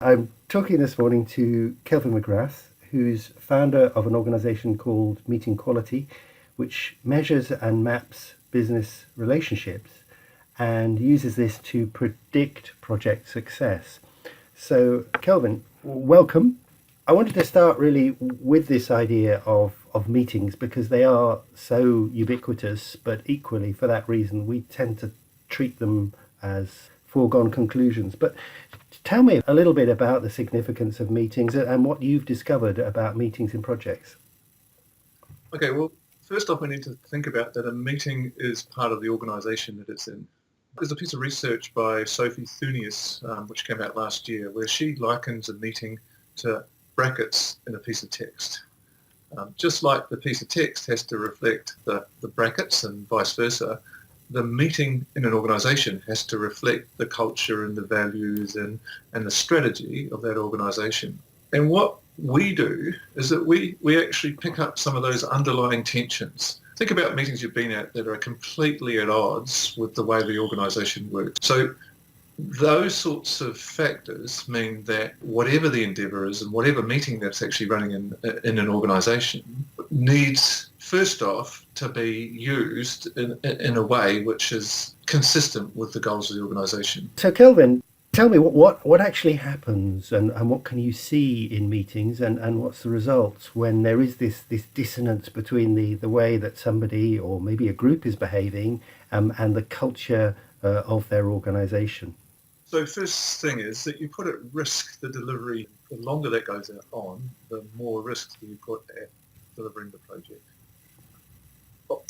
I'm talking this morning to Kelvin McGrath, who's founder of an organization called Meeting Quality, which measures and maps business relationships and uses this to predict project success. So, Kelvin, welcome. I wanted to start really with this idea of meetings because they are so ubiquitous, but equally for that reason, we tend to treat them as foregone conclusions. But tell me a little bit about the significance of meetings and what you've discovered about meetings in projects. Okay, well, first off, we need to think about that a meeting is part of the organisation that it's in. There's a piece of research by Sophie Thunius, which came out last year, where she likens a meeting to brackets in a piece of text. Just like the piece of text has to reflect the brackets and vice versa, the meeting in an organisation has to reflect the culture and the values and the strategy of that organisation. And what we do is that we actually pick up some of those underlying tensions. Think about meetings you've been at that are completely at odds with the way the organisation works. So those sorts of factors mean that whatever the endeavour is and whatever meeting that's actually running in an organisation needs, first off, to be used in a way which is consistent with the goals of the organisation. So, Kelvin, tell me what actually happens and what can you see in meetings and what's the result when there is this dissonance between the way that somebody or maybe a group is behaving and the culture of their organisation? So first thing is that you put at risk the delivery. The longer that goes on, the more risks that you put at delivering the project.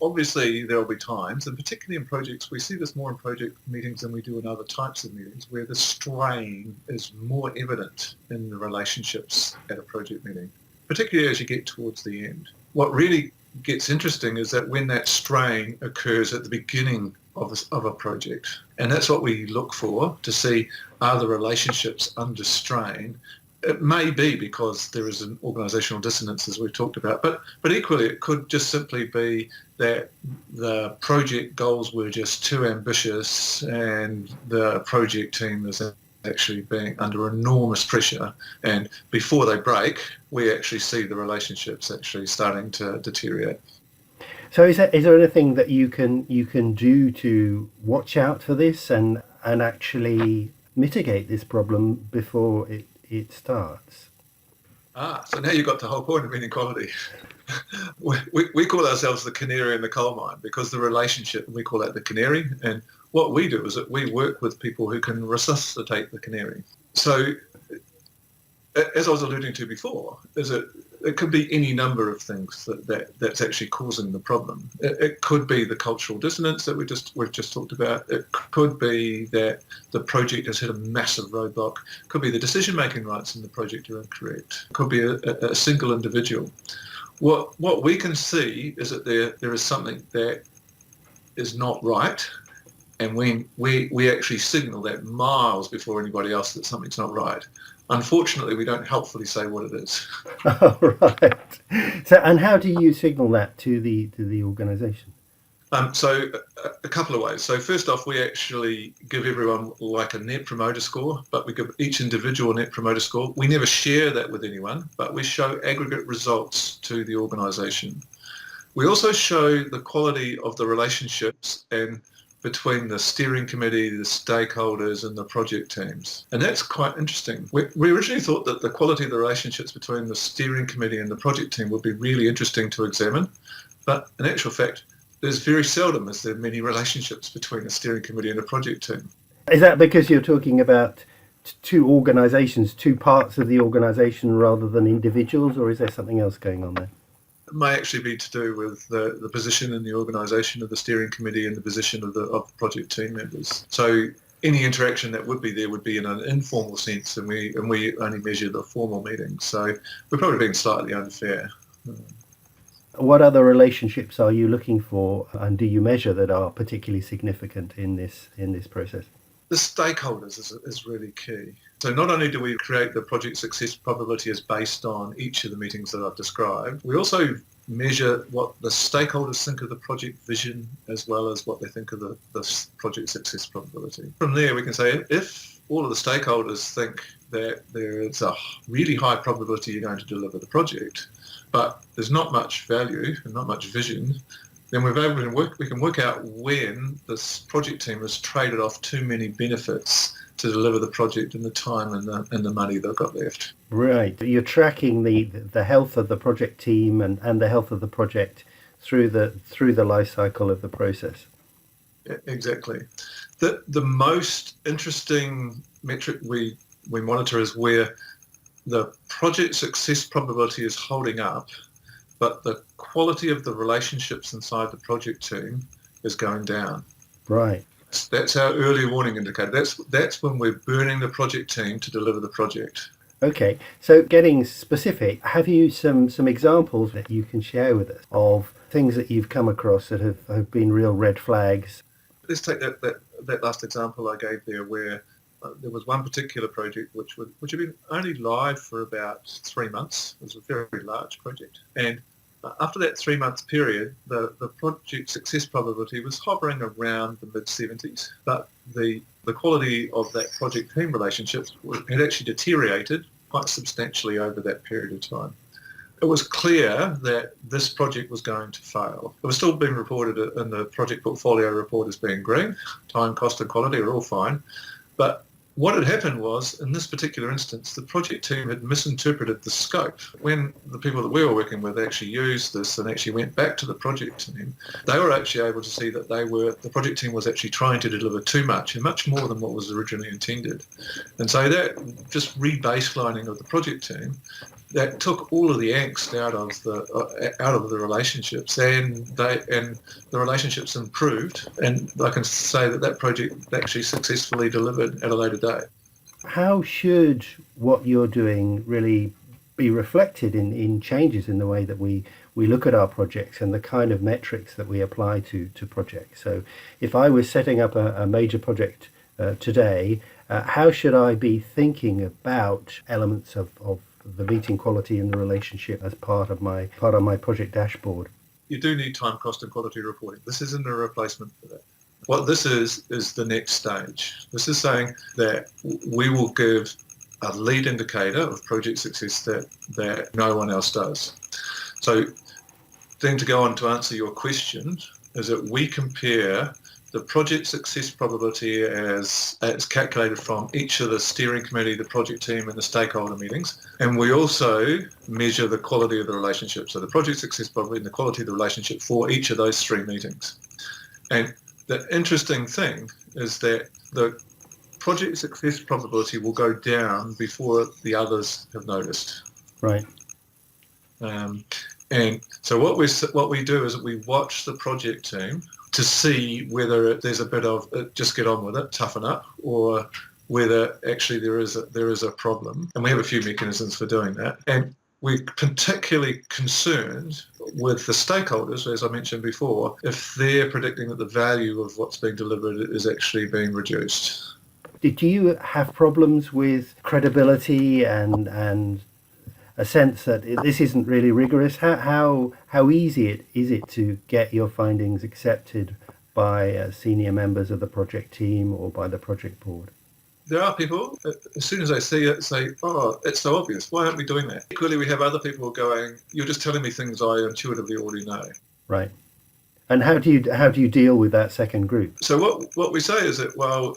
Obviously, there will be times, and particularly in projects, we see this more in project meetings than we do in other types of meetings, where the strain is more evident in the relationships at a project meeting, particularly as you get towards the end. What really gets interesting is that when that strain occurs at the beginning of a project, and that's what we look for to see, are the relationships under strain? It may be because there is an organisational dissonance, as we've talked about, but equally it could just simply be that the project goals were just too ambitious and the project team is actually being under enormous pressure, and before they break, we actually see the relationships actually starting to deteriorate. So is there anything that you can do to watch out for this and actually mitigate this problem before it starts? So now you've got the whole point of meeting quality. we call ourselves the canary in the coal mine because the relationship, we call that the canary. And what we do is that we work with people who can resuscitate the canary. So as I was alluding to before, is that it could be any number of things that's actually causing the problem. It could be the cultural dissonance that we've just talked about. It could be that the project has hit a massive roadblock. It could be the decision-making rights in the project are incorrect. It could be a single individual. What we can see is that there is something that is not right, and when we actually signal that miles before anybody else that something's not right. Unfortunately, we don't helpfully say what it is. Oh, right. So, and how do you signal that to the organisation? So a couple of ways. So first off, we actually give everyone like a net promoter score, but we give each individual a net promoter score. We never share that with anyone, but we show aggregate results to the organisation. We also show the quality of the relationships and between the steering committee, the stakeholders and the project teams. And that's quite interesting. We originally thought that the quality of the relationships between the steering committee and the project team would be really interesting to examine. But in actual fact, there's very seldom is there many relationships between a steering committee and a project team. Is that because you're talking about two organisations, two parts of the organisation rather than individuals, or is there something else going on there? It may actually be to do with the position in the organisation of the steering committee and the position of the project team members. So any interaction that would be there would be in an informal sense, and we only measure the formal meetings. So we're probably being slightly unfair. What other relationships are you looking for, and do you measure that are particularly significant in this process? The stakeholders is really key. So not only do we create the project success probability as based on each of the meetings that I've described, we also measure what the stakeholders think of the project vision as well as what they think of the project success probability. From there we can say if all of the stakeholders think that there is a really high probability you're going to deliver the project, but there's not much value and not much vision, then we can work out when this project team has traded off too many benefits to deliver the project in the time and the money they've got left. Right. You're tracking the health of the project team and the health of the project through the life cycle of the process. Yeah, exactly. The most interesting metric we monitor is where the project success probability is holding up, but the quality of the relationships inside the project team is going down. Right. That's our early warning indicator. That's when we're burning the project team to deliver the project. Okay, so getting specific, have you some examples that you can share with us of things that you've come across that have been real red flags? Let's take that last example I gave there, where there was one particular project which had been only live for about 3 months. It was a very large project, and after that 3-month period, the project success probability was hovering around the mid-70s, but the quality of that project team relationships had actually deteriorated quite substantially over that period of time. It was clear that this project was going to fail. It was still being reported in the project portfolio report as being green. Time, cost and quality are all fine. But what had happened was, in this particular instance, the project team had misinterpreted the scope. When the people that we were working with actually used this and actually went back to the project team, they were actually able to see that the project team was actually trying to deliver too much and much more than what was originally intended. And so that just re-baselining of the project team, that took all of the angst out of the relationships, and the relationships improved, and I can say that project actually successfully delivered at a later date. How should what you're doing really be reflected in changes in the way that we look at our projects and the kind of metrics that we apply to projects? So if I was setting up a major project today, how should I be thinking about elements of the meeting quality and the relationship as part of my project dashboard? You do need time, cost and quality reporting. This isn't a replacement for that. What this is the next stage. This is saying that we will give a lead indicator of project success that no one else does. So then to go on to answer your question is that we compare the project success probability as calculated from each of the steering committee, the project team and the stakeholder meetings. And we also measure the quality of the relationship. So the project success probability and the quality of the relationship for each of those 3 meetings. And the interesting thing is that the project success probability will go down before the others have noticed. Right. And so what we do is we watch the project team to see whether there's a bit of just get on with it, toughen up, or whether actually there is a problem. And we have a few mechanisms for doing that. And we're particularly concerned with the stakeholders, as I mentioned before, if they're predicting that the value of what's being delivered is actually being reduced. Did you have problems with credibility and a sense that this isn't really rigorous? How easy is it to get your findings accepted by senior members of the project team or by the project board? There are people, as soon as they see it, say, oh, it's so obvious. Why aren't we doing that? Equally, we have other people going, you're just telling me things I intuitively already know. Right. And how do you deal with that second group? So what we say is that, well,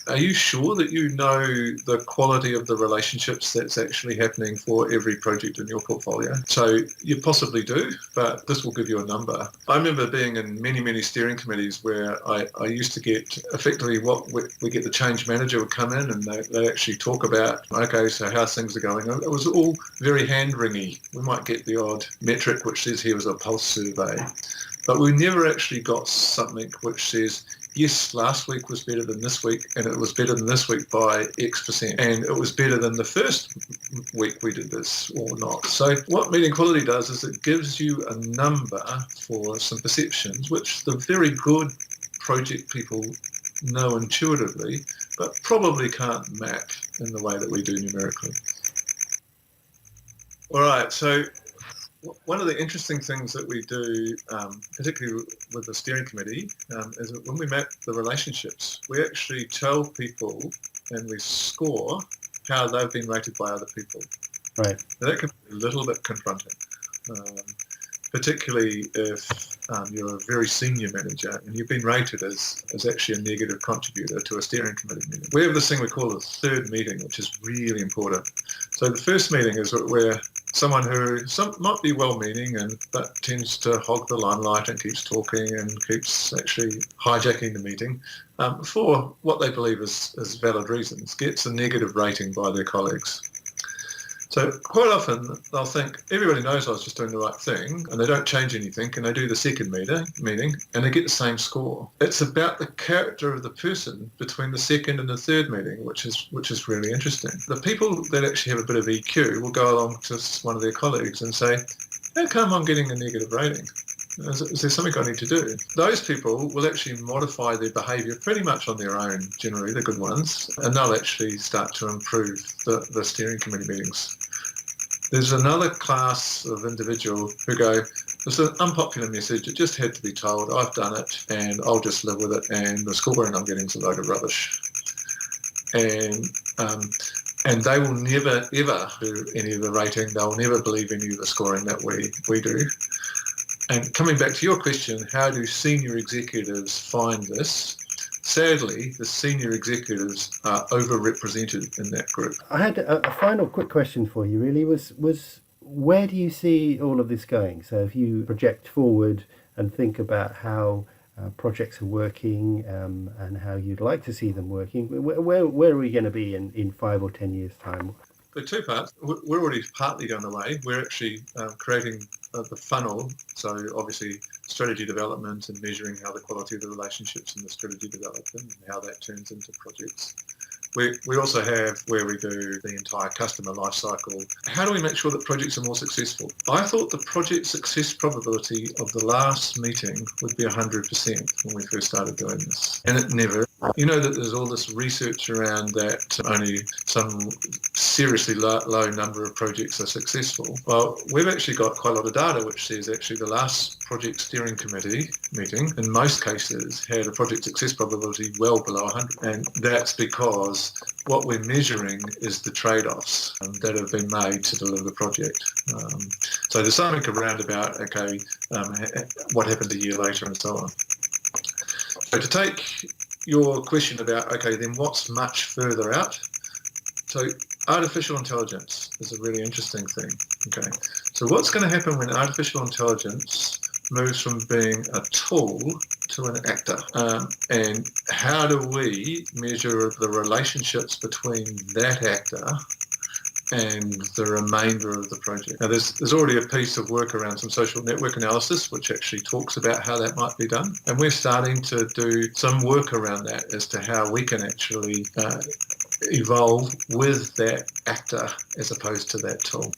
are you sure that you know the quality of the relationships that's actually happening for every project in your portfolio? So you possibly do, but this will give you a number. I remember being in many, many steering committees where I used to get effectively we get the change manager would come in and they actually talk about, okay, so how things are going. It was all very hand-wringy. We might get the odd metric which says here was a pulse survey. But we never actually got something which says, yes, last week was better than this week, and it was better than this week by X%, and it was better than the first week we did this or not. So what meeting quality does is it gives you a number for some perceptions, which the very good project people know intuitively, but probably can't map in the way that we do numerically. All right, so one of the interesting things that we do, particularly with the steering committee, is that when we map the relationships, we actually tell people and we score how they've been rated by other people. Right. Now, that can be a little bit confronting, particularly if you're a very senior manager and you've been rated as actually a negative contributor to a steering committee meeting. We have this thing we call a third meeting, which is really important. So the first meeting is where someone who might be well-meaning but tends to hog the limelight and keeps talking and keeps actually hijacking the meeting for what they believe is valid reasons, gets a negative rating by their colleagues. So quite often they'll think, everybody knows I was just doing the right thing, and they don't change anything, and they do the second meeting, and they get the same score. It's about the character of the person between the second and the third meeting, which is really interesting. The people that actually have a bit of EQ will go along to one of their colleagues and say, how come I'm getting a negative rating? Is there something I need to do? Those people will actually modify their behaviour pretty much on their own, generally, the good ones, and they'll actually start to improve the steering committee meetings. There's another class of individual who go, it's an unpopular message, it just had to be told, I've done it, and I'll just live with it, and the scoring I'm getting is a load of rubbish. And they will never, ever do any of the rating, they'll never believe any of the scoring that we do. And coming back to your question, how do senior executives find this? Sadly, the senior executives are overrepresented in that group. I had a final quick question for you, really, was where do you see all of this going? So if you project forward and think about how projects are working and how you'd like to see them working, where are we going to be in 5 or 10 years' time? The two parts, we're already partly on the way. We're actually creating the funnel, so obviously strategy development and measuring how the quality of the relationships in the strategy development and how that turns into projects. We also have where we do the entire customer life cycle. How do we make sure that projects are more successful? I thought the project success probability of the last meeting would be 100% when we first started doing this, and it never. You know that there's all this research around that only some seriously low number of projects are successful. Well, we've actually got quite a lot of data which says actually the last project steering committee meeting in most cases had a project success probability well below 100, and that's because what we're measuring is the trade-offs that have been made to deliver the project. So there's something around about, okay, what happened a year later and so on. So to take your question about, okay, then what's much further out? So artificial intelligence is a really interesting thing. Okay, so what's going to happen when artificial intelligence moves from being a tool to an actor? And how do we measure the relationships between that actor and the remainder of the project? Now, there's already a piece of work around some social network analysis which actually talks about how that might be done. And we're starting to do some work around that as to how we can actually evolve with that actor as opposed to that tool.